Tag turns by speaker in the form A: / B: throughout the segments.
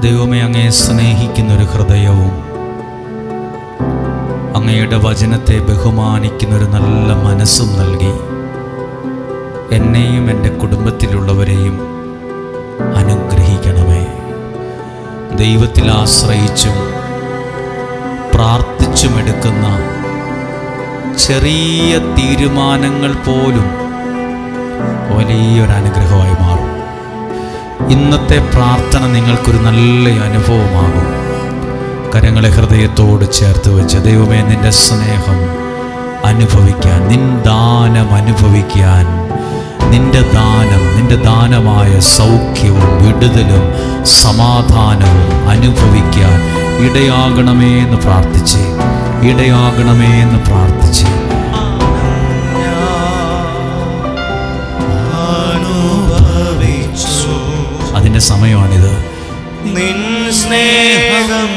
A: ദൈവമേ, അങ്ങയെ സ്നേഹിക്കുന്നൊരു ഹൃദയവും അങ്ങയുടെ വചനത്തെ ബഹുമാനിക്കുന്നൊരു നല്ല മനസ്സും നൽകി എന്നെയും എൻ്റെ കുടുംബത്തിലുള്ളവരെയും അനുഗ്രഹിക്കണമേ. ദൈവത്തിൽ ആശ്രയിച്ചും പ്രാർത്ഥിച്ചുമെടുക്കുന്ന ചെറിയ തീരുമാനങ്ങൾ പോലും വലിയൊരു അനുഗ്രഹമായി മാറും. ഇന്നത്തെ പ്രാർത്ഥന നിങ്ങൾക്കൊരു നല്ല അനുഭവമാകും. കരങ്ങളെ ഹൃദയത്തോട് ചേർത്ത് വെച്ച്, ദൈവമേ, നിൻ്റെ സ്നേഹം അനുഭവിക്കാൻ, നിൻ ദാനം അനുഭവിക്കാൻ, നിൻ്റെ ദാനമായ സൗഖ്യവും വിടുതലും സമാധാനവും അനുഭവിക്കാൻ ഇടയാകണമേ എന്ന് പ്രാർത്ഥിച്ച് അതിൻ്റെ സമയമാണിത്.
B: നിൻ സ്നേഹം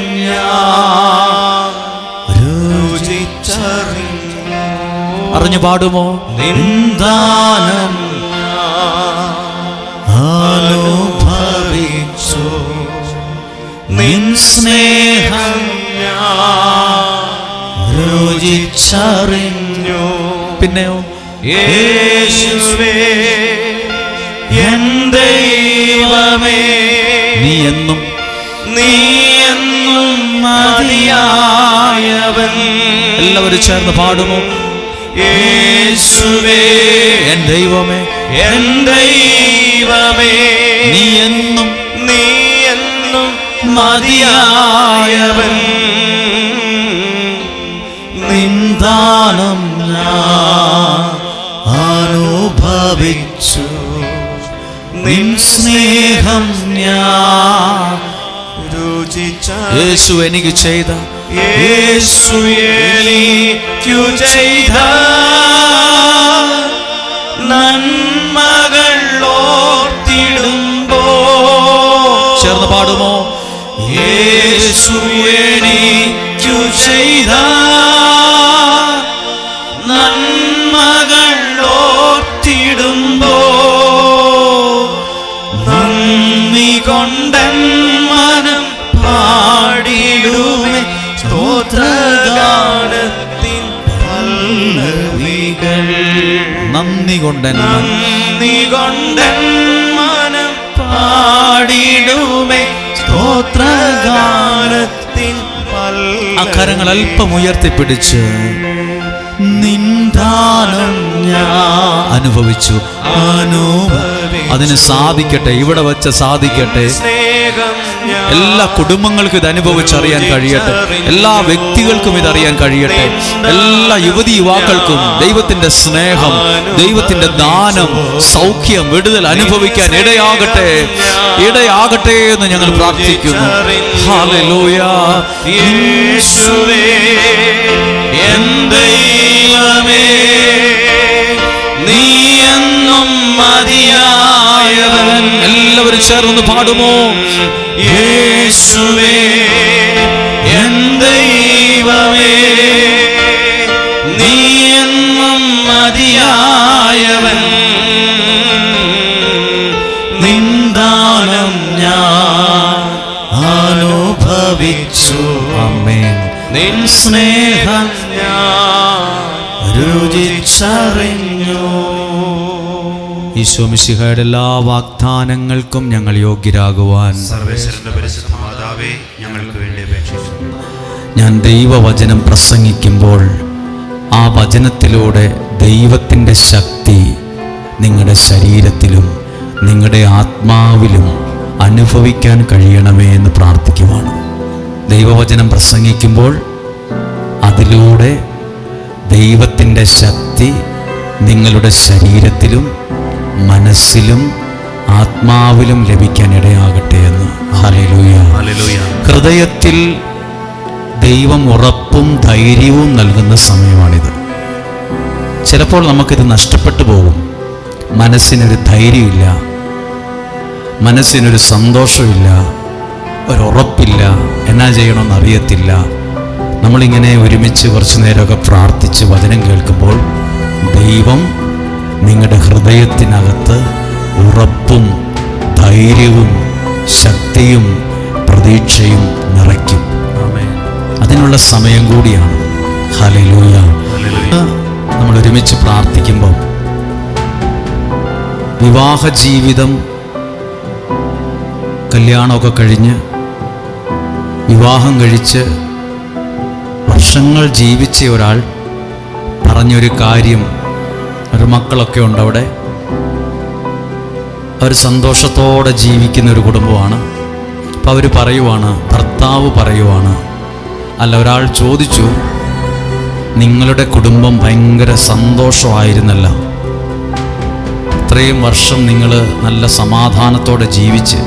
A: അറിഞ്ഞു പാടുമോ?
B: നിൻ ദാനം അനുഭവിച്ചു, നിൻ സ്നേഹം രുചിച്ചറിഞ്ഞു.
A: പിന്നെയോ?
B: യേശുവേ എൻ ദൈവമേ,
A: നീ എന്നും
B: മതിയായവൻ.
A: എല്ലാവരും ചേർന്ന് പാടുമോ?
B: യേശുവേ
A: എൻ ദൈവമേ,
B: എൻ ദൈവമേ,
A: നീ എന്നും
B: മതിയായവൻ. നിൻ ദാനം ഞാൻ അനുഭവിച്ചു, നിൻ സ്നേഹം ഞാൻ രുചിച്ചു.
A: യേശു എനിക്ക് ചെയ്ത,
B: യേശു എനിക്കു ചെയ്ത നന്മകൾ ഓർത്തിടുമ്പോ
A: ചേർന്ന് പാടുമോ?
B: യേശു എനിക്കു ചെയ്ത നന്മകൾ ഓർത്തിടുമ്പോ നന്ദി കൊണ്ടൻ മനം പാടിടുമേ സ്തോത്രഗാനത്തിൻ പല്ലവികൾ.
A: നന്ദി കൊണ്ടൻ
B: മനം പാടിടുമേ സ്തോത്രഗാനത്തിൻ പല്ലവികൾ.
A: അക്കരങ്ങൾ അല്പം ഉയർത്തിപ്പിടിച്ച്,
B: നിൻ ദാനം ഞാൻ
A: അനുഭവിച്ചു. അതിന് സാധിക്കട്ടെ, ഇവിടെ വെച്ച് സാധിക്കട്ടെ. എല്ലാ കുടുംബങ്ങൾക്കും ഇത് അനുഭവിച്ചറിയാൻ കഴിയട്ടെ. എല്ലാ വ്യക്തികൾക്കും ഇതറിയാൻ കഴിയട്ടെ. എല്ലാ യുവതി യുവാക്കൾക്കും ദൈവത്തിന്റെ സ്നേഹം, ദൈവത്തിന്റെ ദാനം, സൗഖ്യം, വിടുതൽ അനുഭവിക്കാൻ ഇടയാകട്ടെ എന്ന് ഞങ്ങൾ പ്രാർത്ഥിക്കുന്നു. ഹല്ലേലൂയ.
B: യേശുവേ എൻ ദൈവമേ, നീ എന്നും മതിയായവൻ.
A: എല്ലാവരും ചേർന്ന് പാടുമോ?
B: യേശുവേ എൻ ദൈവമേ, നീ എന്നും മതിയായവൻ. നിൻ ദാനം ഞാൻ അനുഭവിച്ചു,
A: ആമേൻ.
B: നിൻ സ്നേഹം ഞാൻ രുചിച്ചറിഞ്ഞു.
A: ഈശോ മിശിഹായുടെ എല്ലാ വാഗ്ദാനങ്ങൾക്കും ഞങ്ങൾ യോഗ്യരാകുവാൻ
B: സർവേശ്വരന്റെ പരിശുദ്ധ മാതാവേ, ഞങ്ങൾക്ക് വേണ്ടി അപേക്ഷിക്കുന്നു.
A: ഞാൻ ദൈവവചനം പ്രസംഗിക്കുമ്പോൾ ആ വചനത്തിലൂടെ ദൈവത്തിൻ്റെ ശക്തി നിങ്ങളുടെ ശരീരത്തിലും നിങ്ങളുടെ ആത്മാവിലും അനുഭവിക്കാൻ കഴിയണമേ എന്ന് പ്രാർത്ഥിക്കുവാണ്. ദൈവവചനം പ്രസംഗിക്കുമ്പോൾ അതിലൂടെ ദൈവത്തിൻ്റെ ശക്തി നിങ്ങളുടെ ശരീരത്തിലും മനസ്സിലും ആത്മാവിലും ലഭിക്കാൻ ഇടയാകട്ടെ എന്ന്. ഹല്ലേലൂയ. ഹൃദയത്തിൽ ദൈവം ഉറപ്പും ധൈര്യവും നൽകുന്ന സമയമാണിത്. ചിലപ്പോൾ നമുക്കിത് നഷ്ടപ്പെട്ടു പോകും. മനസ്സിനൊരു ധൈര്യമില്ല, മനസ്സിനൊരു സന്തോഷമില്ല, ഒരുറപ്പില്ല, എന്നാ ചെയ്യണമെന്ന് അറിയത്തില്ല. നമ്മളിങ്ങനെ ഒരുമിച്ച് കുറച്ച് നേരമൊക്കെ പ്രാർത്ഥിച്ച് വചനം കേൾക്കുമ്പോൾ ദൈവം നിങ്ങളുടെ ഹൃദയത്തിനകത്ത് ഉറപ്പും ധൈര്യവും ശക്തിയും പ്രതീക്ഷയും നിറയ്ക്കും. അതിനുള്ള സമയം കൂടിയാണ്. ഹല്ലേലൂയ. നമ്മൾ ഒരുമിച്ച് പ്രാർത്ഥിക്കുമ്പോൾ വിവാഹ ജീവിതം, കല്യാണമൊക്കെ കഴിഞ്ഞ് വിവാഹം കഴിച്ച് വർഷങ്ങൾ ജീവിച്ച ഒരാൾ പറഞ്ഞൊരു കാര്യം, ഒരു മക്കളൊക്കെ ഉണ്ട് അവിടെ, അവർ സന്തോഷത്തോടെ ജീവിക്കുന്ന ഒരു കുടുംബമാണ്. അപ്പോൾ അവർ പറയുവാണ്, ഭർത്താവ് പറയുവാണ്, അല്ല, ഒരാൾ ചോദിച്ചു, നിങ്ങളുടെ കുടുംബം ഭയങ്കര സന്തോഷമായിരുന്നല്ലോ, ഇത്രയും വർഷം നിങ്ങൾ നല്ല സമാധാനത്തോടെ ജീവിച്ച്,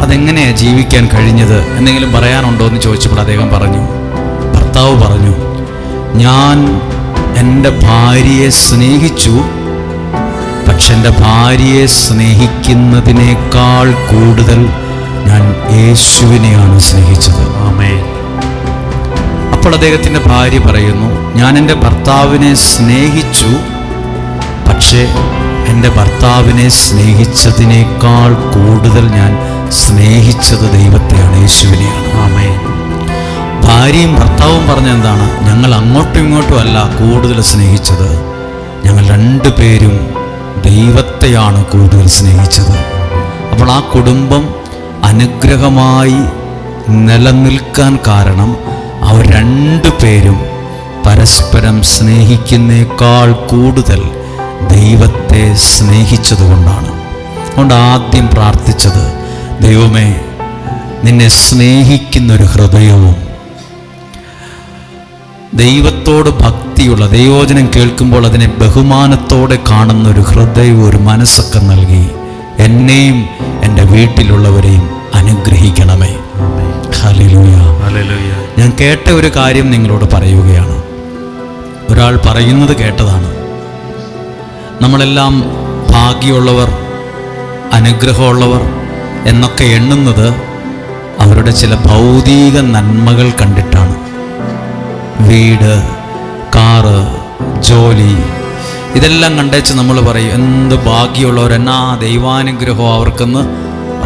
A: അതെങ്ങനെയാണ് ജീവിക്കാൻ കഴിഞ്ഞത്, എന്തെങ്കിലും പറയാനുണ്ടോ എന്ന് ചോദിച്ചപ്പോൾ ഭർത്താവ് പറഞ്ഞു, ഞാൻ എൻ്റെ ഭാര്യയെ സ്നേഹിച്ചു, പക്ഷെ എൻ്റെ ഭാര്യയെ സ്നേഹിക്കുന്നതിനേക്കാൾ കൂടുതൽ ഞാൻ യേശുവിനെയാണ് സ്നേഹിച്ചത്. ആമേൻ. അപ്പോൾ അദ്ദേഹത്തിൻ്റെ ഭാര്യ പറയുന്നു, ഞാൻ എൻ്റെ ഭർത്താവിനെ സ്നേഹിച്ചു, പക്ഷേ എൻ്റെ ഭർത്താവിനെ സ്നേഹിച്ചതിനേക്കാൾ കൂടുതൽ ഞാൻ സ്നേഹിച്ചത് ദൈവത്തെയാണ്, യേശുവിനെയാണ്. ആമേൻ. ഭാര്യയും ഭർത്താവും പറഞ്ഞെന്താണ്, ഞങ്ങൾ അങ്ങോട്ടും ഇങ്ങോട്ടും അല്ല കൂടുതൽ സ്നേഹിച്ചത്, ഞങ്ങൾ രണ്ടുപേരും ദൈവത്തെയാണ് കൂടുതൽ സ്നേഹിച്ചത്. അപ്പോൾ ആ കുടുംബം അനുഗ്രഹമായി നിലനിൽക്കാൻ കാരണം അവർ രണ്ടുപേരും പരസ്പരം സ്നേഹിക്കുന്നേക്കാൾ കൂടുതൽ ദൈവത്തെ സ്നേഹിച്ചതുകൊണ്ടാണ്. അതുകൊണ്ട് ആദ്യം പ്രാർത്ഥിച്ചത്, ദൈവമേ, നിന്നെ സ്നേഹിക്കുന്നൊരു ഹൃദയവും ദൈവത്തോട് ഭക്തിയുള്ള, ദൈവവചനം കേൾക്കുമ്പോൾ അതിനെ ബഹുമാനത്തോടെ കാണുന്ന ഒരു ഹൃദയവും ഒരു മനസ്സൊക്കെ നൽകി എന്നെയും എൻ്റെ വീട്ടിലുള്ളവരെയും അനുഗ്രഹിക്കണമേ. ഹല്ലേലൂയ. ഞാൻ കേട്ട ഒരു കാര്യം നിങ്ങളോട് പറയുകയാണ്. ഒരാൾ പറയുന്നത് കേട്ടതാണ്. നമ്മളെല്ലാം ഭാഗ്യമുള്ളവർ, അനുഗ്രഹമുള്ളവർ എന്നൊക്കെ എണ്ണുന്നത് അവരുടെ ചില ഭൗതിക നന്മകൾ കണ്ടിട്ടാണ്. വീട്, കാറ്, ജോലി, ഇതെല്ലാം കണ്ടേച്ച് നമ്മൾ പറയും, എന്ത് ഭാഗ്യമുള്ളവർ, എന്നാ ദൈവാനുഗ്രഹം അവർക്കെന്ന്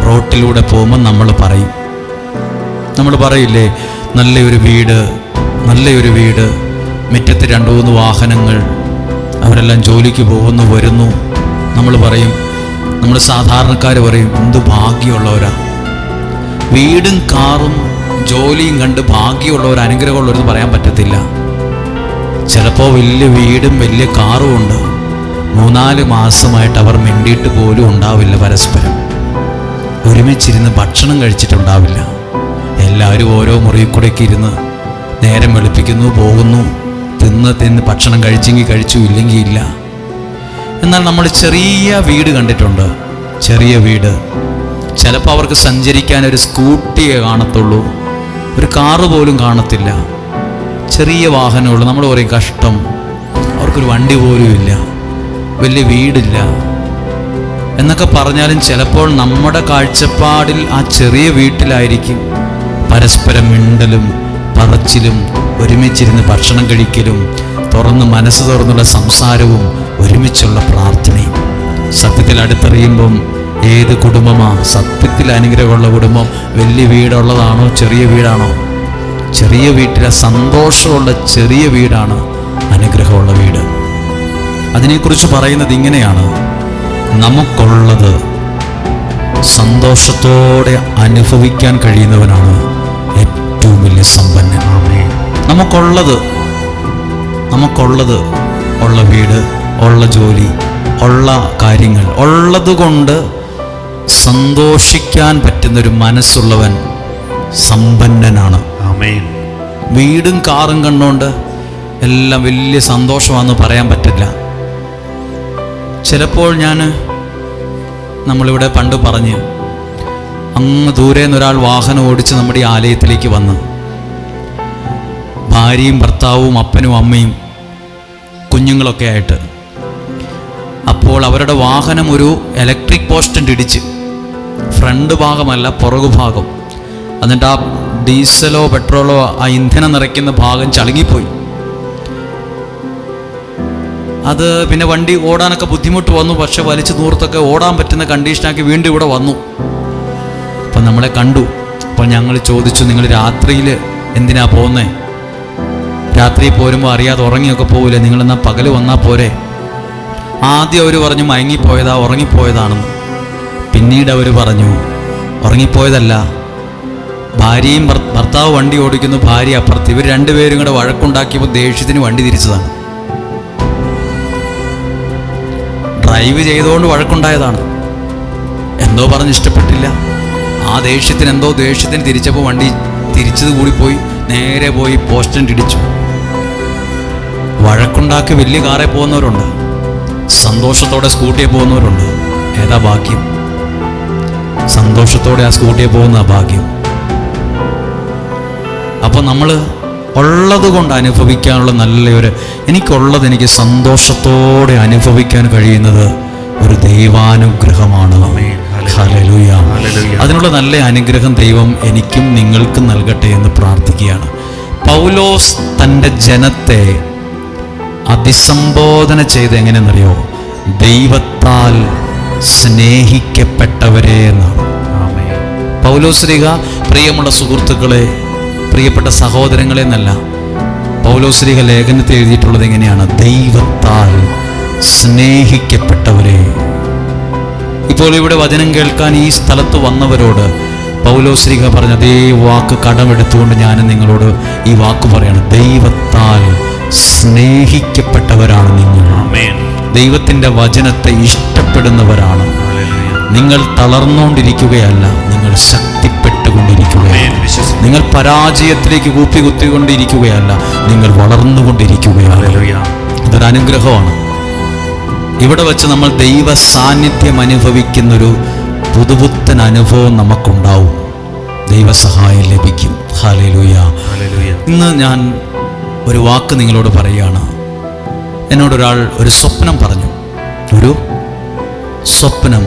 A: റോട്ടിലൂടെ പോകുമ്പോൾ നമ്മൾ പറയില്ലേ, നല്ലൊരു വീട്, മുറ്റത്ത് 2-3 വാഹനങ്ങൾ, അവരെല്ലാം ജോലിക്ക് പോകുന്നു വരുന്നു. നമ്മൾ പറയും, നമ്മൾ സാധാരണക്കാർ പറയും, എന്ത് ഭാഗ്യമുള്ളവരാ. വീടും കാറും ജോലിയും കണ്ട് ഭാഗ്യമുള്ളവർ, അനുഗ്രഹമുള്ളവരെന്ന് പറയാൻ പറ്റത്തില്ല. ചിലപ്പോൾ വലിയ വീടും വലിയ കാറും ഉണ്ട്, 3-4 മാസമായിട്ട് അവർ മിണ്ടിയിട്ട് പോലും ഉണ്ടാവില്ല, പരസ്പരം ഒരുമിച്ചിരുന്ന് ഭക്ഷണം കഴിച്ചിട്ടുണ്ടാവില്ല. എല്ലാവരും ഓരോ മുറിയിൽ കൂടെയൊക്കെ ഇരുന്ന് നേരം വെളുപ്പിക്കുന്നു, പോകുന്നു, തിന്ന് ഭക്ഷണം കഴിച്ചെങ്കിൽ കഴിച്ചു, ഇല്ലെങ്കിൽ ഇല്ല. എന്നാൽ നമ്മൾ ചെറിയ വീട് കണ്ടിട്ടുണ്ട്, ചെറിയ വീട്. ചിലപ്പോൾ അവർക്ക് സഞ്ചരിക്കാൻ ഒരു സ്കൂട്ടിയെ കാണത്തുള്ളൂ, ഒരു കാറ് പോലും കാണത്തില്ല, ചെറിയ വാഹനമുള്ളൂ. നമ്മൾ പറയും കഷ്ടം, അവർക്കൊരു വണ്ടി പോലും ഇല്ല, വലിയ വീടില്ല എന്നൊക്കെ പറഞ്ഞാലും ചിലപ്പോൾ നമ്മുടെ കാഴ്ചപ്പാടിൽ ആ ചെറിയ വീട്ടിലായിരിക്കും പരസ്പരം മിണ്ടലും പറച്ചിലും ഒരുമിച്ചിരുന്ന് ഭക്ഷണം കഴിക്കലും മനസ്സ് തുറന്നുള്ള സംസാരവും ഒരുമിച്ചുള്ള പ്രാർത്ഥനയും. സത്യത്തിൽ അടുത്തറിയുമ്പം ഏത് കുടുംബമാണ് സത്യത്തിൽ അനുഗ്രഹമുള്ള കുടുംബം? വലിയ വീടുള്ളതാണോ ചെറിയ വീടാണോ? ചെറിയ വീട്ടിലെ സന്തോഷമുള്ള ചെറിയ വീടാണ് അനുഗ്രഹമുള്ള വീട്. അതിനെക്കുറിച്ച് പറയുന്നത് ഇങ്ങനെയാണ്: നമുക്കുള്ളത് സന്തോഷത്തോടെ അനുഭവിക്കാൻ കഴിയുന്നവനാണ് ഏറ്റവും വലിയ സമ്പന്നൻ. നമുക്കുള്ളത് ഉള്ള വീട്, ഉള്ള ജോലി, ഉള്ള കാര്യങ്ങൾ ഉള്ളതുകൊണ്ട് സന്തോഷിക്കാൻ പറ്റുന്നൊരു മനസ്സുള്ളവൻ സമ്പന്നനാണ്. ആമേൻ. വീടും കാറും കണ്ടുകൊണ്ട് എല്ലാം വലിയ സന്തോഷമാണെന്ന് പറയാൻ പറ്റില്ല. ചിലപ്പോൾ നമ്മളിവിടെ പണ്ട് പറഞ്ഞ് അങ്ങ് ദൂരെ നിന്നൊരാൾ വാഹനം ഓടിച്ച് നമ്മുടെ ഈ ആലയത്തിലേക്ക് വന്ന് ഭാര്യയും ഭർത്താവും അപ്പനും അമ്മയും കുഞ്ഞുങ്ങളൊക്കെ ആയിട്ട്, അപ്പോൾ അവരുടെ വാഹനം ഒരു ഇലക്ട്രിക് പോസ്റ്റിൻ്റെ ഇടിച്ച്, ഫ്രണ്ട് ഭാഗമല്ല പുറകു ഭാഗം, എന്നിട്ട് ആ ഡീസലോ പെട്രോളോ ആ ഇന്ധനം നിറയ്ക്കുന്ന ഭാഗം ചളുങ്ങിപ്പോയി. അത് പിന്നെ വണ്ടി ഓടാനൊക്കെ ബുദ്ധിമുട്ട് വന്നു. പക്ഷെ വലിച്ചു നൂർത്തൊക്കെ ഓടാൻ പറ്റുന്ന കണ്ടീഷനാക്കി വീണ്ടും ഇവിടെ വന്നു. അപ്പം നമ്മളെ കണ്ടു. അപ്പോൾ ഞങ്ങൾ ചോദിച്ചു, നിങ്ങൾ രാത്രിയിൽ എന്തിനാ പോകുന്നേ? രാത്രി പോരുമ്പോൾ അറിയാതെ ഉറങ്ങിയൊക്കെ പോകില്ലേ, നിങ്ങളെന്നാൽ പകൽ വന്നാൽ പോരെ? ആദ്യം അവർ പറഞ്ഞു ഉറങ്ങിപ്പോയതാണെന്ന്. പിന്നീട് അവർ പറഞ്ഞു ഉറങ്ങിപ്പോയതല്ല, ഭാര്യയും ഭർത്താവ് വണ്ടി ഓടിക്കുന്നു, ഭാര്യ അപ്പുറത്ത്, ഇവർ രണ്ടുപേരും കൂടെ വഴക്കുണ്ടാക്കിയപ്പോൾ ദേഷ്യത്തിന് വണ്ടി തിരിച്ചതാണ്. ഡ്രൈവ് ചെയ്തുകൊണ്ട് വഴക്കുണ്ടായതാണ്. എന്തോ പറഞ്ഞ് ഇഷ്ടപ്പെട്ടില്ല, ആ ദേഷ്യത്തിന് തിരിച്ചപ്പോൾ വണ്ടി തിരിച്ചത് കൂടിപ്പോയി, നേരെ പോയി പോസ്റ്റിന് ഇടിച്ചു. വഴക്കുണ്ടാക്കി വലിയ കാറിൽ പോകുന്നവരുണ്ട്, സന്തോഷത്തോടെ സ്കൂട്ടിയെ പോകുന്നവരുണ്ട്. ഏതാ ഭാഗ്യം? സന്തോഷത്തോടെ ആ സ്കൂട്ടിയെ പോകുന്ന ഭാഗ്യം. അപ്പോൾ നമ്മൾ ഉള്ളത് കൊണ്ട് അനുഭവിക്കാനുള്ള എനിക്കുള്ളത് എനിക്ക് സന്തോഷത്തോടെ അനുഭവിക്കാൻ കഴിയുന്നത് ഒരു ദൈവാനുഗ്രഹമാണ്. ഹല്ലേലൂയ. അതിനുള്ള നല്ല അനുഗ്രഹം ദൈവം എനിക്കും നിങ്ങൾക്കും നൽകട്ടെ എന്ന് പ്രാർത്ഥിക്കുകയാണ്. പൗലോസ് തൻ്റെ ജനത്തെ അഭിസംബോധന ചെയ്ത് എങ്ങനെയെന്നറിയോ? ദൈവത്താൽ സ്നേഹിക്കപ്പെട്ടവരെ എന്നാണ്. പൗലോസ് ശ്ലീഹ പ്രിയമുള്ള സുഹൃത്തുക്കളെ, പ്രിയപ്പെട്ട സഹോദരങ്ങളെ എന്നല്ല, പൗലോസ് ശ്ലീഹ ലേഖനത്തിൽ എഴുതിയിട്ടുള്ളത് എങ്ങനെയാണ്? ദൈവത്താൽ സ്നേഹിക്കപ്പെട്ടവരെ. ഇപ്പോൾ ഇവിടെ വചനം കേൾക്കാൻ ഈ സ്ഥലത്ത് വന്നവരോട് പൗലോസ് ശ്ലീഹ പറഞ്ഞ അതേ വാക്ക് കടമെടുത്തുകൊണ്ട് ഞാൻ നിങ്ങളോട് ഈ വാക്ക് പറയണം. ദൈവത്താൽ സ്നേഹിക്കപ്പെട്ടവരാണ് നിങ്ങൾ. ദൈവത്തിൻ്റെ വചനത്തെ ഇഷ്ടപ്പെടുന്നവരാണ് നിങ്ങൾ. തളർന്നുകൊണ്ടിരിക്കുകയല്ല, നിങ്ങൾ ശക്തിപ്പെട്ടുകൊണ്ടിരിക്കുകയാണ്. നിങ്ങൾ പരാജയത്തിലേക്ക് കൂപ്പികുത്തിക്കൊണ്ടിരിക്കുകയല്ല, നിങ്ങൾ വളർന്നുകൊണ്ടിരിക്കുകയാണ്. ഇതൊരു അനുഗ്രഹമാണ്. ഇവിടെ വെച്ച് നമ്മൾ ദൈവ സാന്നിധ്യം അനുഭവിക്കുന്നൊരു പുതുപുത്തൻ അനുഭവം നമുക്കുണ്ടാവും. ദൈവസഹായം ലഭിക്കും. ഹല്ലേലൂയ. ഇന്ന് ഞാൻ ഒരു വാക്ക് നിങ്ങളോട് പറയുകയാണ്. എന്നോടൊരാൾ ഒരു സ്വപ്നം പറഞ്ഞു. ഒരു സ്വപ്നം.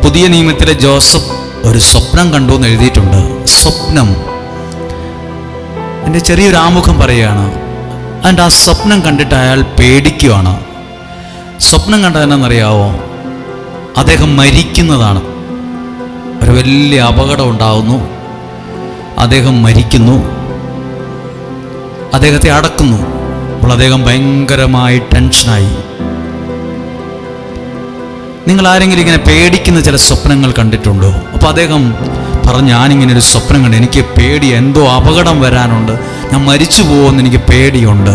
A: പുതിയ നിയമത്തിലെ ജോസഫ് ഒരു സ്വപ്നം കണ്ടു എന്ന് എഴുതിയിട്ടുണ്ട്. സ്വപ്നം. എൻ്റെ ചെറിയൊരു ആമുഖം പറയുകയാണ്. അതിൻ്റെ ആ സ്വപ്നം കണ്ടിട്ട് അയാൾ പേടിക്കുകയാണ്. സ്വപ്നം കണ്ടതെന്നറിയാവോ? അദ്ദേഹം മരിക്കുന്നതാണ്. ഒരു വലിയ അപകടം ഉണ്ടാകുന്നു, അദ്ദേഹം മരിക്കുന്നു, അദ്ദേഹത്തെ അടക്കുന്നു. അപ്പോൾ അദ്ദേഹം ഭയങ്കരമായി ടെൻഷനായി. നിങ്ങൾ ആരെങ്കിലും ഇങ്ങനെ പേടിക്കുന്ന ചില സ്വപ്നങ്ങൾ കണ്ടിട്ടുണ്ടോ? അപ്പോൾ അദ്ദേഹം പറഞ്ഞു, ഞാനിങ്ങനെ ഒരു സ്വപ്നം കണ്ടു, എനിക്ക് പേടി, എന്തോ അപകടം വരാനുണ്ട്, ഞാൻ മരിച്ചു പോകുമെന്ന് എനിക്ക് പേടിയുണ്ട്.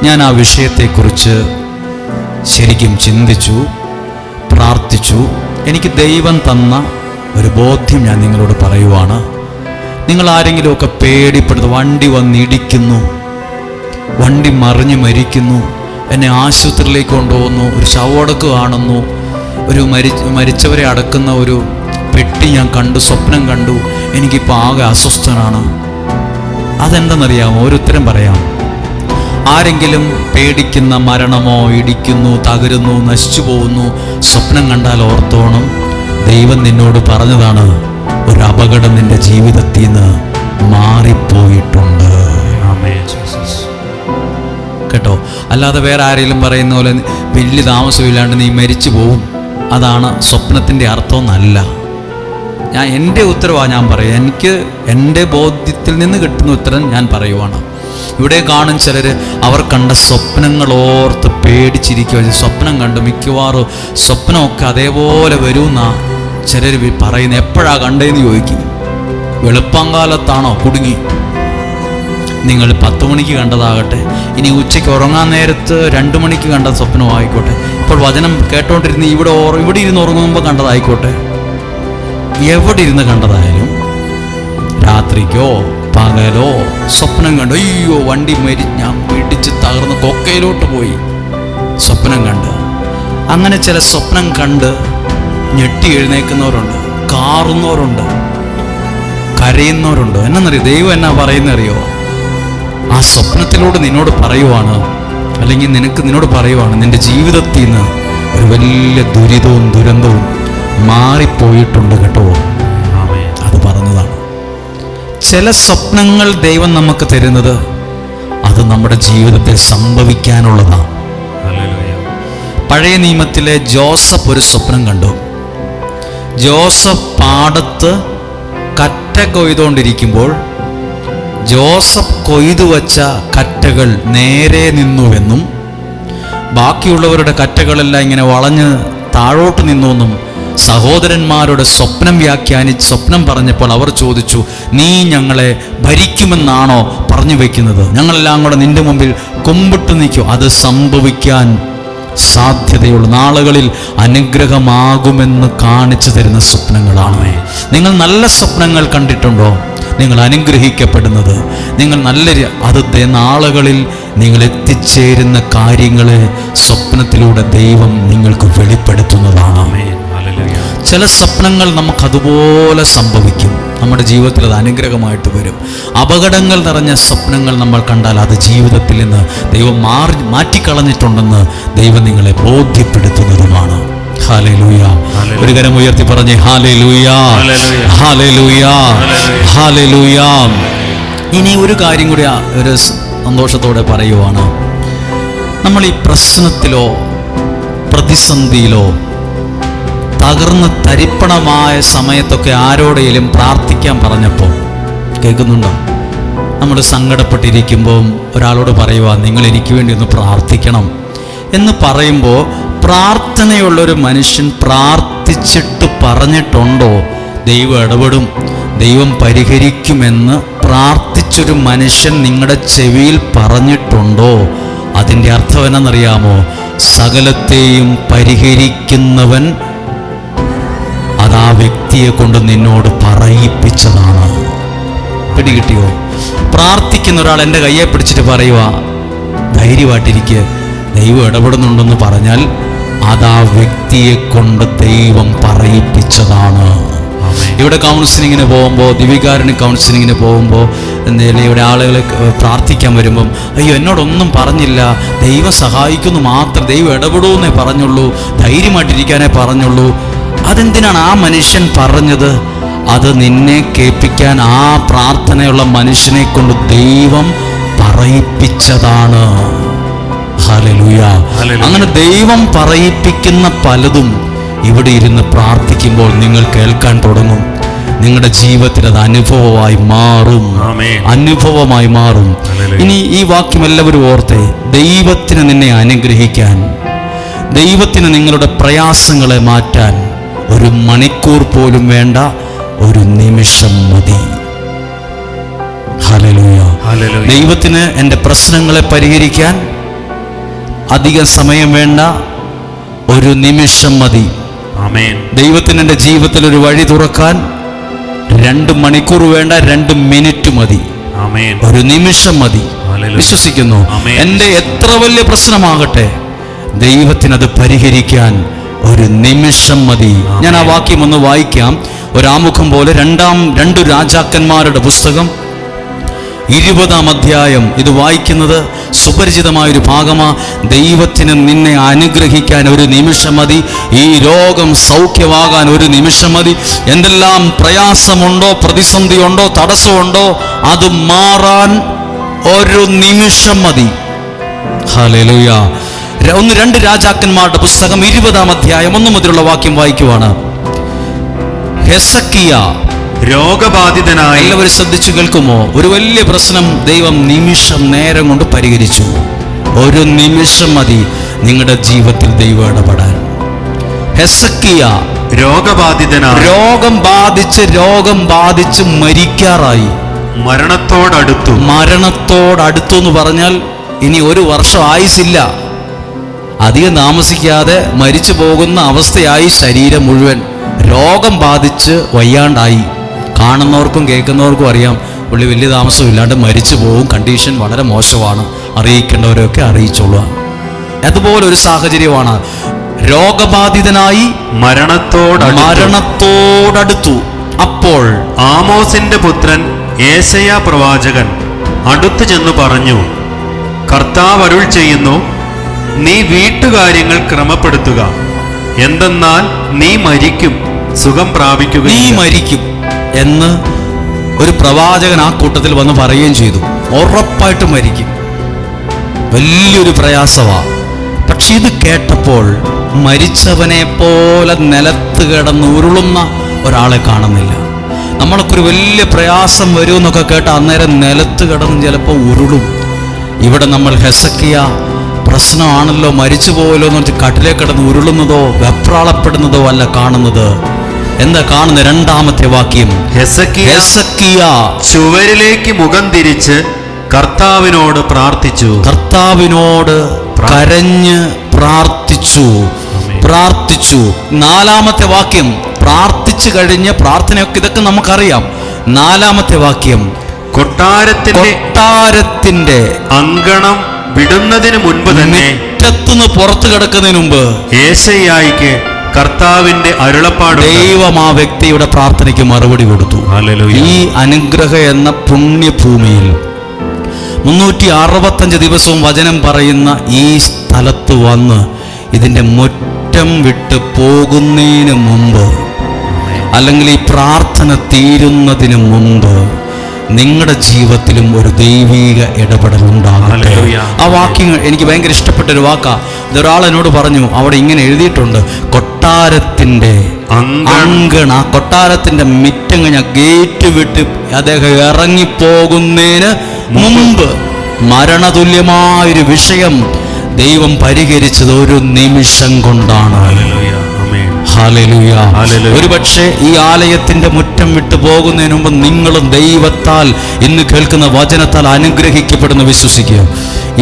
A: ഞാൻ ആ വിഷയത്തെക്കുറിച്ച് ശരിക്കും ചിന്തിച്ചു, പ്രാർത്ഥിച്ചു. എനിക്ക് ദൈവം തന്ന ഒരു ബോധ്യം ഞാൻ നിങ്ങളോട് പറയുവാണ്. നിങ്ങൾ ആരെങ്കിലുമൊക്കെ പേടിപ്പെടുന്നു, വണ്ടി വന്നിടിക്കുന്നു, വണ്ടി മറിഞ്ഞ് മരിക്കുന്നു, എന്നെ ആശുപത്രിയിലേക്ക് കൊണ്ടുപോകുന്നു, ഒരു ശവമടക്ക് കാണുന്നു, ഒരു മരിച്ചവരെ അടക്കുന്ന ഒരു പെട്ടി ഞാൻ കണ്ടു, സ്വപ്നം കണ്ടു, എനിക്കിപ്പോൾ ആകെ അസ്വസ്ഥനാണ്. അതെന്തെന്നറിയാമോ? ഒരു ഉത്തരം പറയാം. ആരെങ്കിലും പേടിക്കുന്ന, മരണമോ, ഇടിക്കുന്നു, തകരുന്നു, നശിച്ചു പോകുന്നു സ്വപ്നം കണ്ടാൽ ഓർത്തോണം, ദൈവം നിന്നോട് പറഞ്ഞതാണ്, ഒരു അപകടം നിന്റെ ജീവിതത്തിൽ നിന്ന് മാറിപ്പോയിട്ടുണ്ട്. കേട്ടോ? അല്ലാതെ വേറെ ആരെങ്കിലും പറയുന്ന പോലെ വലിയ താമസമില്ലാണ്ട് നീ മരിച്ചു പോവും, അതാണ് സ്വപ്നത്തിൻ്റെ അർത്ഥമെന്നല്ല. എൻ്റെ ഉത്തരവാണ് ഞാൻ പറയുക. എനിക്ക് എൻ്റെ ബോധ്യത്തിൽ നിന്ന് കിട്ടുന്ന ഉത്തരം ഞാൻ പറയുവാണ്. ഇവിടെ കാണും ചിലർ അവർ കണ്ട സ്വപ്നങ്ങൾ ഓർത്ത് പേടിച്ചിരിക്കുക. സ്വപ്നം കണ്ട് മിക്കവാറും സ്വപ്നമൊക്കെ അതേപോലെ വരുമെന്നാ ചിലർ പറയുന്നത്. എപ്പോഴാണ് കണ്ടതെന്ന് ചോദിക്കും. വെളുപ്പാങ്കാലത്താണോ കുടുങ്ങി? നിങ്ങൾ 10 മണിക്ക് കണ്ടതാകട്ടെ, ഇനി ഉച്ചയ്ക്ക് ഉറങ്ങാൻ നേരത്ത് 2 മണിക്ക് കണ്ട സ്വപ്നമായിക്കോട്ടെ, ഇപ്പോൾ വചനം കേട്ടോണ്ടിരുന്ന് ഇവിടെ ഇരുന്ന് ഉറങ്ങുമ്പോൾ കണ്ടതായിക്കോട്ടെ, എവിടെ ഇരുന്ന് കണ്ടതായാലും, രാത്രിക്കോ പകലോ സ്വപ്നം കണ്ടു, അയ്യോ വണ്ടി ഞാൻ ഇടിച്ച് തകർന്ന് കൊക്കയിലോട്ട് പോയി, സ്വപ്നം കണ്ട്. അങ്ങനെ ചില സ്വപ്നം കണ്ട് ഞെട്ടി എഴുന്നേൽക്കുന്നവരുണ്ട്, കാറുന്നവരുണ്ട്, കരയുന്നവരുണ്ട്. എന്നറിയോ ദൈവം എന്നാ പറയുന്നറിയോ? ആ സ്വപ്നത്തിലൂടെ നിന്നോട് പറയുവാണ്, അല്ലെങ്കിൽ നിന്നോട് പറയുവാണ്, നിന്റെ ജീവിതത്തിൽ നിന്ന് ഒരു വലിയ ദുരിതവും ദുരന്തവും മാറിപ്പോയിട്ടുണ്ട് കേട്ടോ. അത് പറഞ്ഞതാണ്. ചില സ്വപ്നങ്ങൾ ദൈവം നമുക്ക് തരുന്നത് അത് നമ്മുടെ ജീവിതത്തിൽ ജോസഫ് പാടത്ത് കറ്റ കൊയ്തുകൊണ്ടിരിക്കുമ്പോൾ ജോസഫ് കൊയ്തു വച്ച കറ്റകൾ നേരെ നിന്നുവെന്നും ബാക്കിയുള്ളവരുടെ കറ്റകളെല്ലാം ഇങ്ങനെ വളഞ്ഞ് താഴോട്ട് നിന്നുവെന്നും സഹോദരന്മാരുടെ സ്വപ്നം പറഞ്ഞപ്പോൾ അവർ ചോദിച്ചു, നീ ഞങ്ങളെ ഭരിക്കുമെന്നാണോ പറഞ്ഞു വയ്ക്കുന്നത്? ഞങ്ങളെല്ലാം കൂടെ നിന്റെ മുമ്പിൽ കുമ്പിട്ട് നിൽക്കും. അത് സംഭവിക്കാൻ സാധ്യതയുള്ള നാളുകളിൽ അനുഗ്രഹമാകുമെന്ന് കാണിച്ചു തരുന്ന സ്വപ്നങ്ങളാണ്. നിങ്ങൾ നല്ല സ്വപ്നങ്ങൾ കണ്ടിട്ടുണ്ടോ? നിങ്ങൾ അനുഗ്രഹിക്കപ്പെടുന്നത്, നിങ്ങൾ അത് നാളുകളിൽ നിങ്ങൾ എത്തിച്ചേരുന്ന കാര്യങ്ങളെ സ്വപ്നത്തിലൂടെ ദൈവം നിങ്ങൾക്ക് വെളിപ്പെടുത്തുന്നതാണ്. ചില സ്വപ്നങ്ങൾ നമുക്കതുപോലെ സംഭവിക്കും. നമ്മുടെ ജീവിതത്തിൽ അത് അനുഗ്രഹമായിട്ട് വരും. അപകടങ്ങൾ നിറഞ്ഞ സ്വപ്നങ്ങൾ നമ്മൾ കണ്ടാൽ അത് ജീവിതത്തിൽ നിന്ന് ദൈവം മാറ്റിക്കളഞ്ഞിട്ടുണ്ടെന്ന് ദൈവം നിങ്ങളെ ബോധ്യപ്പെടുത്തുന്നതുമാണ്. ഹല്ലേലൂയ. ഒരു കരം ഉയർത്തി പറഞ്ഞേ ഹല്ലേലൂയ, ഹല്ലേലൂയ, ഹല്ലേലൂയ. ഇനി ഒരു കാര്യം കൂടി ഒരു സന്തോഷത്തോടെ പറയുവാണ്. നമ്മൾ ഈ പ്രശ്നത്തിലോ പ്രതിസന്ധിയിലോ തകർന്ന് തരിപ്പണമായ സമയത്തൊക്കെ ആരോടെങ്കിലും പ്രാർത്ഥിക്കാൻ പറഞ്ഞപ്പോൾ, കേൾക്കുന്നുണ്ടോ? നമ്മൾ സങ്കടപ്പെട്ടിരിക്കുമ്പോൾ ഒരാളോട് പറയുക, നിങ്ങൾ എനിക്ക് വേണ്ടി ഒന്ന് പ്രാർത്ഥിക്കണം എന്ന് പറയുമ്പോൾ, പ്രാർത്ഥനയുള്ളൊരു മനുഷ്യൻ പ്രാർത്ഥിച്ചിട്ട് പറഞ്ഞിട്ടുണ്ടോ ദൈവം ഇടപെടും, ദൈവം പരിഹരിക്കുമെന്ന് പ്രാർത്ഥിച്ചൊരു മനുഷ്യൻ നിങ്ങളുടെ ചെവിയിൽ പറഞ്ഞിട്ടുണ്ടോ? അതിൻ്റെ അർത്ഥം എന്നറിയാമോ? സകലത്തെയും പരിഹരിക്കുന്നവൻ അത് ആ വ്യക്തിയെ കൊണ്ട് നിന്നോട് പറയിപ്പിച്ചതാണ്. പിടികിട്ടിയോ? പ്രാർത്ഥിക്കുന്ന ഒരാൾ എൻ്റെ കയ്യെ പിടിച്ചിട്ട് പറയുക, ധൈര്യമായിട്ടിരിക്കുക, ദൈവം ഇടപെടുന്നുണ്ടെന്ന് പറഞ്ഞാൽ അത് ആ വ്യക്തിയെ കൊണ്ട് ദൈവം പറയിപ്പിച്ചതാണ്. ഇവിടെ കൗൺസിലിങ്ങിന് പോകുമ്പോൾ, ദിവികാരന് കൗൺസിലിങ്ങിന് പോകുമ്പോൾ, ഇവിടെ ആളുകളെ പ്രാർത്ഥിക്കാൻ വരുമ്പം, അയ്യോ എന്നോടൊന്നും പറഞ്ഞില്ല, ദൈവം സഹായിക്കുന്നു മാത്രം, ദൈവം ഇടപെടുമെന്നേ പറഞ്ഞുള്ളൂ, ധൈര്യമായിട്ടിരിക്കാനേ പറഞ്ഞുള്ളൂ. അതെന്തിനാണ് ആ മനുഷ്യൻ പറഞ്ഞത്? അത് നിന്നെ കേൾപ്പിക്കാൻ ആ പ്രാർത്ഥനയുള്ള മനുഷ്യനെ കൊണ്ട് ദൈവം പറയിപ്പിച്ചതാണ്. ഹല്ലേലൂയ. അങ്ങനെ ദൈവം പറയിപ്പിക്കുന്ന പലതും ഇവിടെ ഇരുന്ന് പ്രാർത്ഥിക്കുമ്പോൾ നിങ്ങൾ കേൾക്കാൻ തുടങ്ങും. നിങ്ങളുടെ ജീവിതത്തിൽ അത് അനുഭവമായി മാറും, അനുഭവമായി മാറും. ഇനി ഈ വാക്യം എല്ലാവരും ഓർത്തേ. ദൈവത്തിന് നിന്നെ അനുഗ്രഹിക്കാൻ, ദൈവത്തിന് നിങ്ങളുടെ പ്രയാസങ്ങളെ മാറ്റാൻ ഒരു മണിക്കൂർ പോലും വേണ്ട, ഒരു നിമിഷം മതി. ഹല്ലേലൂയ. ദൈവത്തിന് എൻ്റെ പ്രശ്നങ്ങളെ പരിഹരിക്കാൻ അധികം സമയം വേണ്ട, ഒരു നിമിഷം മതി. ദൈവത്തിന് എൻ്റെ ജീവിതത്തിൽ ഒരു വഴി തുറക്കാൻ 2 മണിക്കൂർ വേണ്ട, 2 മിനിറ്റ് മതി, ഒരു നിമിഷം മതി. വിശ്വസിക്കുന്നു? എൻ്റെ എത്ര വലിയ പ്രശ്നമാകട്ടെ, ദൈവത്തിനത് പരിഹരിക്കാൻ ഒരു നിമിഷം മതി. ഞാൻ ആ വാക്യം ഒന്ന് വായിക്കാം. ഒരാമുഖം പോലെ 2 രാജാക്കന്മാരുടെ പുസ്തകം 20-ാം അധ്യായം. ഇത് വായിക്കുന്നത് സുപരിചിതമായൊരു ഭാഗമാ. ദൈവത്തിന് നിന്നെ അനുഗ്രഹിക്കാൻ ഒരു നിമിഷം മതി. ഈ രോഗം സൗഖ്യമാകാൻ ഒരു നിമിഷം മതി. എന്തെല്ലാം പ്രയാസമുണ്ടോ, പ്രതിസന്ധിയുണ്ടോ, തടസ്സമുണ്ടോ, അത് മാറാൻ ഒരു നിമിഷം മതി. ഹല്ലേലൂയ. 2 രാജാക്കന്മാരുടെ പുസ്തകം 20-ാം അധ്യായം 1 മുതലുള്ള വാക്യം വായിക്കുവാണ്. ഹെസക്കിയ
B: രോഗബാധിതനായി.
A: എല്ലാവരും ശ്രദ്ധിച്ചു കേൾക്കുമോ? ഒരു വലിയ പ്രശ്നം ദൈവം നിമിഷം നേരം കൊണ്ട് പരിഹരിച്ചു. ഒരു നിമിഷം മതി നിങ്ങളുടെ ജീവിതത്തിൽ ദൈവം ഇടപെടാൻ. ഹെസക്കിയ
B: രോഗബാധിതനായി,
A: രോഗം ബാധിച്ച് മരിക്കാറായി, മരണത്തോടടുത്തു എന്ന് പറഞ്ഞാൽ ഇനി 1 വർഷം ആയുസില്ല, അധികം താമസിക്കാതെ മരിച്ചു പോകുന്ന അവസ്ഥയായി. ശരീരം മുഴുവൻ രോഗം ബാധിച്ച് വയ്യാണ്ടായി. കാണുന്നവർക്കും കേൾക്കുന്നവർക്കും അറിയാം, പുള്ളി വലിയ താമസമില്ലാണ്ട് മരിച്ചു പോകും, കണ്ടീഷൻ വളരെ മോശമാണ്, അറിയിക്കേണ്ടവരൊക്കെ അറിയിച്ചോളുക. അതുപോലൊരു സാഹചര്യമാണ്. രോഗബാധിതനായി മരണത്തോടടുത്തു. അപ്പോൾ
B: ആമോസിന്റെ പുത്രൻ യേശയ്യാ പ്രവാചകൻ അടുത്തു ചെന്നു പറഞ്ഞു, കർത്താവ് അരുൾ ചെയ്യുന്നു, നീ വീട്ടുകാര്യങ്ങൾ ക്രമപ്പെടുത്തുക, എന്തെന്നാൽ നീ മരിക്കും, സുഖം പ്രാപിക്കുക.
A: നീ മരിക്കും എന്ന് ഒരു പ്രവാചകൻ ആ കൂട്ടത്തിൽ വന്ന് പറയുകയും ചെയ്തു. ഉറപ്പായിട്ട് മരിക്കും, വലിയൊരു പ്രയാസമാണ്. പക്ഷെ ഇത് കേട്ടപ്പോൾ മരിച്ചവനെ പോലെ നിലത്ത് കിടന്ന് ഉരുളുന്ന ഒരാളെ കാണുന്നില്ല. നമ്മൾക്കൊരു വലിയ പ്രയാസം വരുമെന്നൊക്കെ കേട്ട അന്നേരം നിലത്ത് കിടന്ന് ചിലപ്പോൾ ഉരുളും. ഇവിടെ നമ്മൾ ഹെസക്കിയ പ്രശ്നമാണല്ലോ, മരിച്ചു പോയല്ലോ എന്ന് പറഞ്ഞ് കട്ടിലേ കിടന്ന് ഉരുളുന്നതോ വെപ്രാളപ്പെടുന്നതോ അല്ല കാണുന്നത്. എന്താ കാണുന്നത്? രണ്ടാമത്തെ വാക്യം, ഹെസക്കിയ
B: ചുവരിലേക്ക് മുഖം തിരിച്ച് കർത്താവിനോട് പ്രാർത്ഥിച്ചു.
A: കർത്താവിനോട് കരഞ്ഞ് പ്രാർത്ഥിച്ചു. നാലാമത്തെ വാക്യം, പ്രാർത്ഥിച്ചു കഴിഞ്ഞ് പ്രാർത്ഥനയൊക്കെ ഇതൊക്കെ നമുക്കറിയാം. നാലാമത്തെ വാക്യം, കൊട്ടാരത്തിന്റെ
B: അങ്കണം വിടുന്നതിന് മുൻപ് തന്നെ,
A: മുറ്റത്തുനിന്ന് പുറത്തു കിടക്കുന്നതിന് മുമ്പ് യേശയ്യായിക്ക്
B: കർത്താവിന്റെ അരുളപ്പാട്
A: ദൈവം ആ വ്യക്തിയുടെ പ്രാർത്ഥനയ്ക്ക് മറുപടി കൊടുത്തു. ഈ അനുഗ്രഹ എന്ന പുണ്യഭൂമിയിൽ 365 ദിവസവും വചനം പറയുന്ന ഈ സ്ഥലത്ത് വന്ന് ഇതിൻ്റെ മുറ്റം വിട്ട് പോകുന്നതിന് മുമ്പ്, അല്ലെങ്കിൽ ഈ പ്രാർത്ഥന തീരുന്നതിന് മുമ്പ് നിങ്ങളുടെ ജീവിതത്തിലും ഒരു ദൈവീക ഇടപെടൽ ഉണ്ടാകട്ടെ. ആ വാക്യങ്ങൾ എനിക്ക് ഭയങ്കര ഇഷ്ടപ്പെട്ടൊരു വാക്കാ. ഇതൊരാൾ എന്നോട് പറഞ്ഞു, അവിടെ ഇങ്ങനെ എഴുതിയിട്ടുണ്ട്, കൊട്ടാരത്തിന്റെ അങ്കണ, കൊട്ടാരത്തിന്റെ മിറ്റം കഴിഞ്ഞ ഗേറ്റ് വിട്ട് അദ്ദേഹം ഇറങ്ങിപ്പോകുന്നതിന് മുമ്പ് മരണതുല്യമായൊരു വിഷയം ദൈവം പരിഹരിച്ചത് ഒരു നിമിഷം കൊണ്ടാണ്. ഒരു പക്ഷേ ഈ ആലയത്തിന്റെ മുറ്റം വിട്ടു പോകുന്നതിന് മുമ്പ് നിങ്ങളും ദൈവത്താൽ ഇന്ന് കേൾക്കുന്ന വചനത്താൽ അനുഗ്രഹിക്കപ്പെടുന്ന വിശ്വസിക്കുക.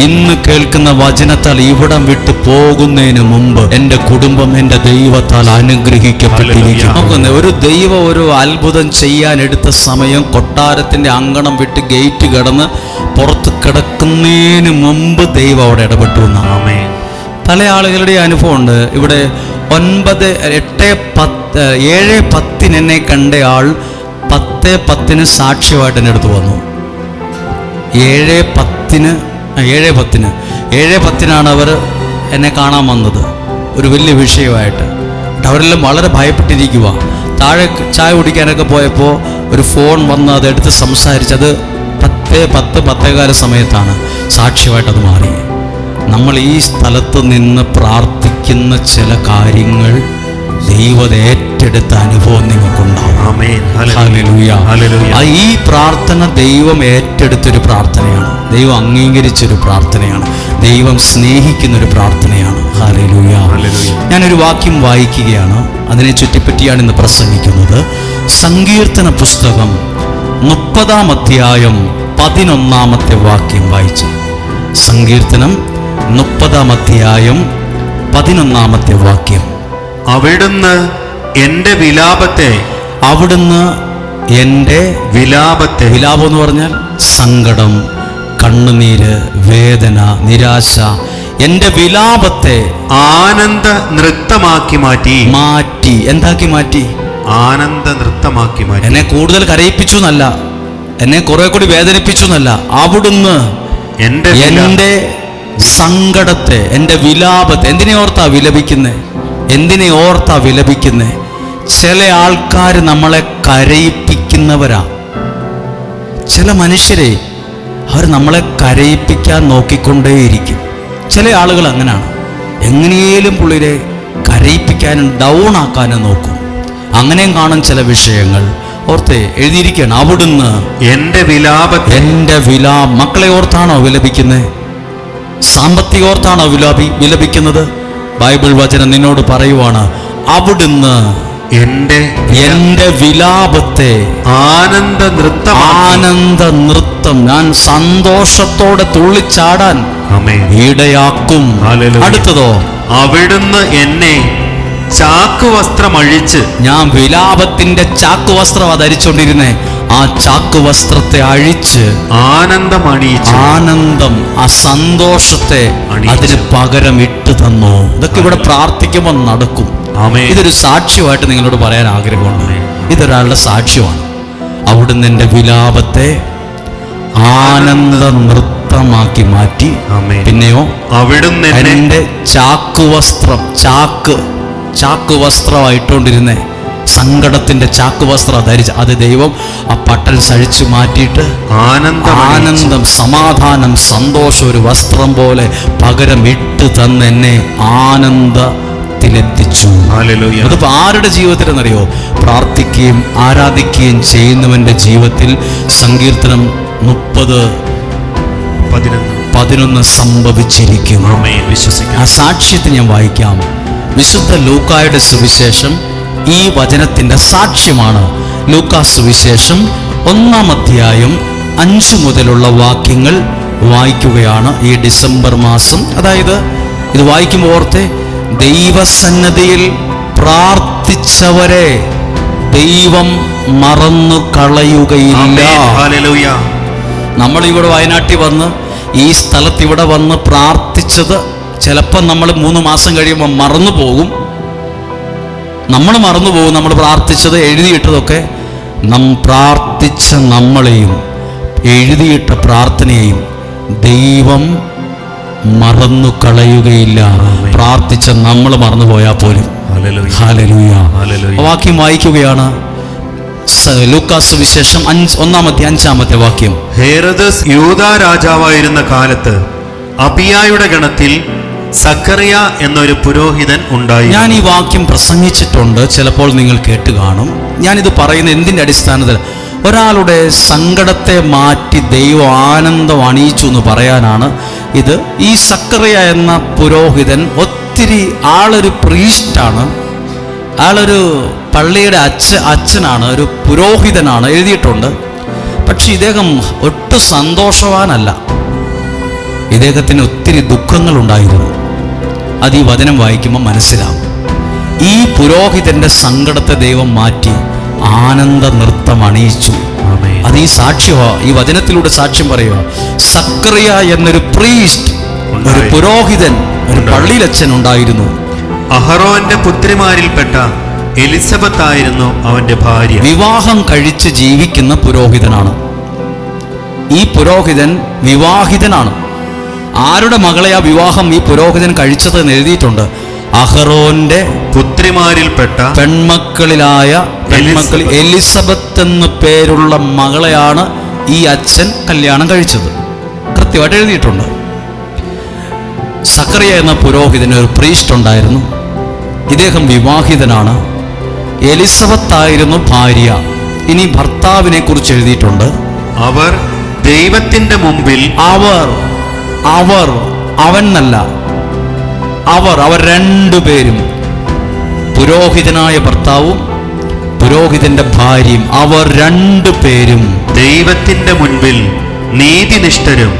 A: ഇന്ന് കേൾക്കുന്ന വചനത്താൽ ഇവിടം വിട്ടു പോകുന്നതിന് മുമ്പ് എൻ്റെ കുടുംബം എൻ്റെ ദൈവത്താൽ അനുഗ്രഹിക്കപ്പെട്ടിരിക്കുന്നു. ഒരു ദൈവം ഒരു അത്ഭുതം ചെയ്യാൻ എടുത്ത സമയം കൊട്ടാരത്തിന്റെ അങ്കണം വിട്ട് ഗേറ്റ് കടന്ന് പുറത്ത് കിടക്കുന്നതിന് മുമ്പ് ദൈവം അവിടെ ഇടപെട്ടു എന്നാണ് പല ആളുകളുടെ അനുഭവം ഉണ്ട്. ഇവിടെ 7:10 എന്നെ കണ്ടയാൾ 10:10 സാക്ഷ്യമായിട്ട് എൻ്റെ അടുത്ത് വന്നു. 7:10 അവർ എന്നെ കാണാൻ വന്നത്, ഒരു വലിയ വിഷയമായിട്ട്. അവരെല്ലാം വളരെ ഭയപ്പെട്ടിരിക്കുക. താഴെ ചായ കുടിക്കാനൊക്കെ പോയപ്പോൾ ഒരു ഫോൺ വന്ന് അതെടുത്ത് സംസാരിച്ചത് 10:15 സമയത്താണ് സാക്ഷ്യമായിട്ടത് മാറി. നമ്മൾ ഈ സ്ഥലത്ത് നിന്ന് പ്രാർത്ഥിക്കുന്ന ചില കാര്യങ്ങൾ ദൈവം ഏറ്റെടുത്ത അനുഭവം നിങ്ങൾക്കുണ്ടാവും. ഈ പ്രാർത്ഥന ദൈവം ഏറ്റെടുത്തൊരു പ്രാർത്ഥനയാണ്, ദൈവം അംഗീകരിച്ചൊരു പ്രാർത്ഥനയാണ്, ദൈവം സ്നേഹിക്കുന്നൊരു പ്രാർത്ഥനയാണ്. ഹല്ലേലൂയ. ഞാനൊരു വാക്യം വായിക്കുകയാണ്, അതിനെ ചുറ്റിപ്പറ്റിയാണ് ഇന്ന് പ്രസംഗിക്കുന്നത്. സങ്കീർത്തന പുസ്തകം 30-ാം അധ്യായം 11-ാമത്തെ വാക്യം വായിച്ചു. സങ്കീർത്തനം 30-ാം അധ്യായം 11-ാമത്തെ വാക്യം.
B: അവിടുന്ന് എൻ്റെ വിലാപത്തെ
A: വിലാപം എന്ന് പറഞ്ഞാൽ സങ്കടം, കണ്ണുനീര്, വേദന, നിരാശ, എൻ്റെ വിലാപത്തെ
B: ആനന്ദ നൃത്തമാക്കി മാറ്റി.
A: എന്താക്കി മാറ്റി?
B: ആനന്ദ നൃത്തമാക്കി മാറ്റി.
A: എന്നെ കൂടുതൽ കരയിപ്പിച്ചു എന്നല്ല, എന്നെ കുറെ കൂടി വേദനിപ്പിച്ചു എന്നല്ല, അവിടുന്ന് എൻ്റെ സങ്കടത്തെ, എൻ്റെ വിലാപത്തെ. എന്തിനെ ഓർത്താ വിലപിക്കുന്നേ? ചില ആൾക്കാർ നമ്മളെ കരയിപ്പിക്കുന്നവരാ. ചില മനുഷ്യരെ അവർ നമ്മളെ കരയിപ്പിക്കാൻ നോക്കിക്കൊണ്ടേയിരിക്കും. ചില ആളുകൾ അങ്ങനെയാണ്, എങ്ങനെയും പുള്ളിരെ കരയിപ്പിക്കാനും ഡൗൺ ആക്കാനും നോക്കും. അങ്ങനെയും കാണും ചില വിഷയങ്ങൾ. ഓർത്തെ എഴുതിയിരിക്കുകയാണ്, അവിടുന്ന് എൻ്റെ മക്കളെ ഓർത്താണോ വിലപിക്കുന്നത്? സാമ്പത്തിക ഓർത്താണോ വിലപിക്കുന്നത്? ബൈബിൾ വചനം നിന്നോട് പറയുവാണ്, അവിടുന്ന് എൻ്റെ വിലാപത്തെ ആനന്ദ നൃത്തം, ഞാൻ സന്തോഷത്തോടെ തുള്ളിച്ചാടാൻ ഇടയാക്കും. അടുത്തതോ,
B: അവിടുന്ന് എന്നെ ചാക്കുവസ്ത്രമഴിച്ച്,
A: ഞാൻ വിലാപത്തിന്റെ ചാക്കുവസ്ത്രം ധരിച്ചുകൊണ്ടിരുന്നേ, ആ ചാക്കുവസ്ത്രത്തെ അഴിച്ച് ആനന്ദം, ആ സന്തോഷത്തെ അതിന് പകരം ഇട്ടു തന്നു. ഇതൊക്കെ ഇവിടെ പ്രാർത്ഥിക്കുമ്പോൾ നടക്കും. ഇതൊരു സാക്ഷ്യമായിട്ട് നിങ്ങളോട് പറയാൻ ആഗ്രഹമുണ്ട്. ഇതൊരാളുടെ സാക്ഷ്യമാണ്. അവിടുന്ന് എൻ്റെ വിലാപത്തെ ആനന്ദ നൃത്തമാക്കി മാറ്റി. പിന്നെയോ,
B: അവിടുന്ന്
A: എൻ്റെ ചാക്കുവസ്ത്രമായിട്ടോണ്ടിരുന്നേ, സങ്കടത്തിന്റെ ചാക്കുവസ്ത്രം ധരിച്ച് അത് ദൈവം ആ പട്ടൽ സഴിച്ചു മാറ്റിയിട്ട് ആനന്ദം, സമാധാനം, സന്തോഷം ഒരു വസ്ത്രം പോലെ പകരം ഇട്ട് തന്നെന്നെ ആനന്ദ ദൈവത്തിലെത്തിച്ചു.
B: ഹല്ലേലൂയ.
A: അതിപ്പോൾ ആരുടെ ജീവിതത്തിലെന്നറിയോ? പ്രാർത്ഥിക്കുകയും ആരാധിക്കുകയും ചെയ്യുന്നവൻ്റെ ജീവിതത്തിൽ. സങ്കീർത്തനം 30:11 സംഭവിച്ചിരിക്കും.
B: ആമേൻ. വിശ്വസിക്കുന്നു.
A: ആ സാക്ഷ്യത്തെ ഞാൻ വായിക്കാം. വിശുദ്ധ ലൂക്കായുടെ സുവിശേഷം ഈ വചനത്തിൻ്റെ സാക്ഷ്യമാണ്. ലൂക്കാ സുവിശേഷം 1-ാം അധ്യായം 5 മുതലുള്ള വാക്യങ്ങൾ വായിക്കുകയാണ് ഈ ഡിസംബർ മാസം. അതായത് ഇത് വായിക്കുമ്പോൾ ഓർത്തെ, ദൈവസന്നദ്ധിയിൽ പ്രാർത്ഥിച്ചവരെ ദൈവം മറന്നു കളയുകയില്ല.
B: ഹല്ലേലൂയ.
A: നമ്മളിവിടെ വയനാട്ടിൽ വന്ന് ഈ സ്ഥലത്ത് ഇവിടെ വന്ന് പ്രാർത്ഥിച്ചത് ചിലപ്പോൾ നമ്മൾ 3 മാസം കഴിയുമ്പോൾ മറന്നു പോകും. നമ്മൾ പ്രാർത്ഥിച്ചത്, എഴുതിയിട്ടതൊക്കെ. പ്രാർത്ഥിച്ച നമ്മളെയും എഴുതിയിട്ട പ്രാർത്ഥനയെയും ദൈവം മറന്നു കളയുകയില്ല. പ്രാർത്ഥിച്ച നമ്മൾ മറന്നു പോയാൽ പോലും. ഹല്ലേലൂയ. വാക്യം വായിക്കുകയാണ്. ലൂക്കാസ് വിശേഷം 1-ാം അധ്യായം 5-ാമത്തെ വാക്യം.
B: ഹേറോദസ് യൂദാ രാജാവായിരുന്ന കാലത്ത് അബിയായുടെ ഗണത്തിൽ സക്കറിയ എന്നൊരു പുരോഹിതൻ ഉണ്ടായി.
A: ഞാൻ ഈ വാക്യം പ്രസംഗിച്ചിട്ടുണ്ട്, ചിലപ്പോൾ നിങ്ങൾ കേട്ട് കാണും. ഞാനിത് പറയുന്നത് എന്തിൻ്റെ അടിസ്ഥാനത്തിൽ? ഒരാളുടെ സങ്കടത്തെ മാറ്റി ദൈവം ആനന്ദം അണിയിച്ചു എന്ന് പറയാനാണ് ഇത്. ഈ സക്കറിയ എന്ന പുരോഹിതൻ ഒത്തിരി ആളൊരു പ്രീസ്റ്റാണ്, ആളൊരു പള്ളിയുടെ അച്ഛനാണ്, ഒരു പുരോഹിതനാണ്, എഴുതിയിട്ടുണ്ട്. പക്ഷെ ഇദ്ദേഹം ഒട്ടും സന്തോഷവാനല്ല. ഇദ്ദേഹത്തിന് ഒത്തിരി ദുഃഖങ്ങളുണ്ടായിരുന്നു. അത് ഈ വചനം വായിക്കുമ്പോൾ മനസ്സിലാവും. ഈ പുരോഹിതന്റെ സങ്കടത്തെ ദൈവം മാറ്റി ആനന്ദ നൃത്തം അണിയിച്ചു. അത് ഈ സാക്ഷ്യമോ, ഈ വചനത്തിലൂടെ സാക്ഷ്യം പറയുക. സക്കറിയ എന്നൊരു പ്രീസ്റ്റ്, ഒരു പുരോഹിതൻ, ഒരു പള്ളിയിലച്ഛൻ ഉണ്ടായിരുന്നു.
B: അഹറോന്റെ പുത്രിമാരിൽപ്പെട്ട എലിസബത്ത് ആയിരുന്നു അവന്റെ ഭാര്യ.
A: വിവാഹം കഴിച്ച് ജീവിക്കുന്ന പുരോഹിതനാണ്. ഈ പുരോഹിതൻ വിവാഹിതനാണ്. ആരുടെ മകളെയാ വിവാഹം ഈ പുരോഹിതൻ കഴിച്ചത് എന്ന് എഴുതിയിട്ടുണ്ട്. അഹറോന്റെ
B: പുത്രിമാരിൽപ്പെട്ട
A: പെൺമക്കളിൽ എലിസബത്ത് എന്ന് പേരുള്ള മകളെയാണ് ഈ അച്ഛൻ കല്യാണം കഴിച്ചത്. കൃത്യമായിട്ട് എഴുതിയിട്ടുണ്ട്. സക്കറിയ എന്ന പുരോഹിതന് ഒരു പ്രീസ്റ്റ് ഉണ്ടായിരുന്നു. ഇദ്ദേഹം വിവാഹിതനാണ്. എലിസബത്ത് ആയിരുന്നു ഭാര്യ. ഇനി ഭർത്താവിനെ കുറിച്ച് എഴുതിയിട്ടുണ്ട്.
B: അവർ ദൈവത്തിന്റെ മുമ്പിൽ
A: അവർ രണ്ടുപേരും, പുരോഹിതനായ ഭർത്താവും പുരോഹിതന്റെ ഭാര്യയും, അവർ രണ്ടുപേരും
B: ദൈവത്തിന്റെ മുൻപിൽ നീതിനിഷ്ഠരും